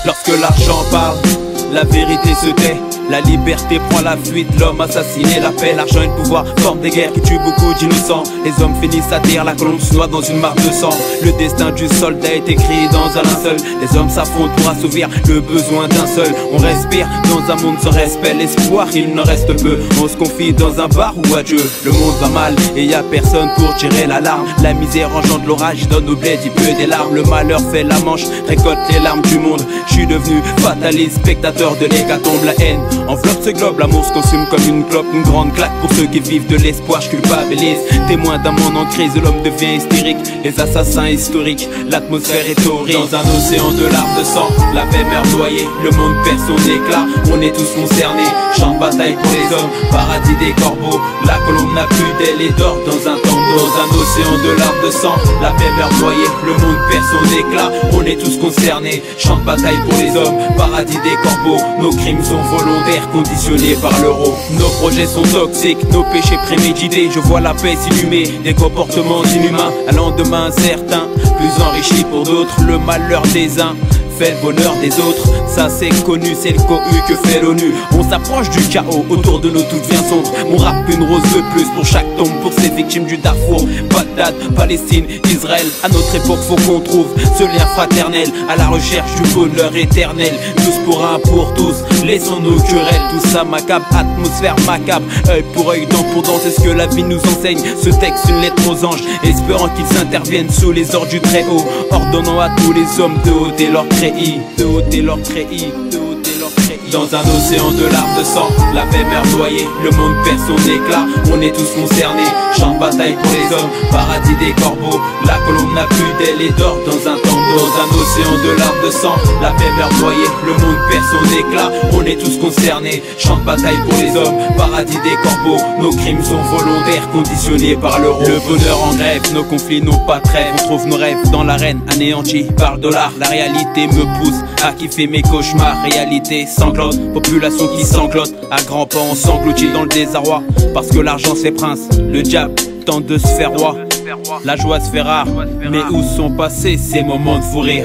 Lorsque l'argent parle, la vérité se tait. La liberté prend la fuite, l'homme assassiné, la paix, l'argent et le pouvoir forment des guerres qui tuent beaucoup d'innocents. Les hommes finissent à terre, la colombe se noie dans une mare de sang. Le destin du soldat est écrit dans un linceul. Les hommes s'affrontent pour assouvir le besoin d'un seul. On respire dans un monde sans respect, l'espoir il n'en reste peu. On se confie dans un bar ou à Dieu. Le monde va mal et y a personne pour tirer l'alarme. La misère engendre l'orage, donne au bled, il pleut des larmes. Le malheur fait la manche, récolte les larmes du monde. Je suis devenu fataliste, spectateur de l'hécatombe. La haine enveloppe ce globe, l'amour se consume comme une clope. Une grande claque pour ceux qui vivent de l'espoir, je culpabilise. Témoin d'un monde en crise, l'homme devient hystérique. Les assassins historiques, l'atmosphère est horrible. Dans un océan de larmes de sang, la paix meurt noyée. Le monde perd son éclat, on est tous concernés. Champ de bataille pour les hommes, paradis des corbeaux. La colombe n'a plus d'aile et dort dans un tombeau. Dans un océan de larmes de sang, la paix meurt noyée. Le monde perd son éclat, on est tous concernés. Champ de bataille pour les hommes, paradis des corbeaux. Nos crimes sont volontaires, conditionnés par l'euro. Nos projets sont toxiques, nos péchés prémédités. Je vois la paix s'illumer, des comportements inhumains. Un lendemain incertain, plus enrichi pour d'autres. Le malheur des uns fait le bonheur des autres, ça c'est connu, c'est le cohue que fait l'ONU. On s'approche du chaos, autour de nous tout devient sombre. Mon rap une rose de plus pour chaque tombe, pour ces victimes du Darfour, Bagdad, Palestine, Israël. À notre époque faut qu'on trouve ce lien fraternel, à la recherche du bonheur éternel. Tous pour un, pour tous, laissons nos querelles. Tout ça macabre, atmosphère macabre, œil pour œil, dent pour dent, c'est ce que la vie nous enseigne. Ce texte une lettre aux anges, espérant qu'ils interviennent sous les ordres du Très-Haut, ordonnant à tous les hommes de ôter leur crédit. De ôter leur treillis, de ôter leur treillis. Dans un océan de larmes de sang, la paix meurt noyée. Le monde perd son éclat, on est tous concernés. Champ de bataille pour les hommes, paradis des corbeaux. La colombe n'a plus d'aile et dort dans un tombeau. Dans un océan de larmes de sang, la paix meurt noyée. Le monde perd son éclat, on est tous concernés. Champ de bataille pour les hommes, paradis des corbeaux. Nos crimes sont volontaires, conditionnés par l'euro. Le bonheur en grève, nos conflits n'ont pas de trêve. On trouve nos rêves dans l'arène, anéantis par le dollar. La réalité me pousse à kiffer mes cauchemars. Réalité sanglote, population qui sanglote. À grands pas on s'engloutit dans le désarroi, parce que l'argent c'est prince, le diable tente de se faire roi. La joie se fait rare, mais où sont passés ces moments de fou rire?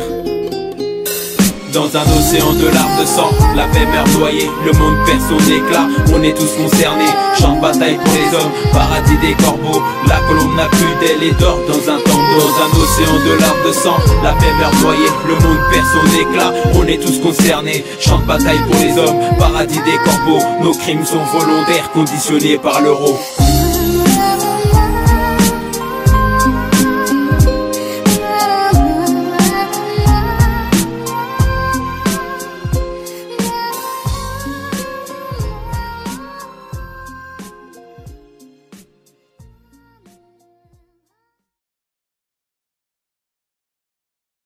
Dans un océan de larmes de sang, la paix meurt noyée. Le monde perd son éclat, on est tous concernés. Champ de bataille pour les hommes, paradis des corbeaux. La colombe n'a plus d'aile et dort dans un tombeau. Dans un océan de larmes de sang, la paix meurt noyée. Le monde perd son éclat, on est tous concernés. Champ de bataille pour les hommes, paradis des corbeaux. Nos crimes sont volontaires, conditionnés par l'euro.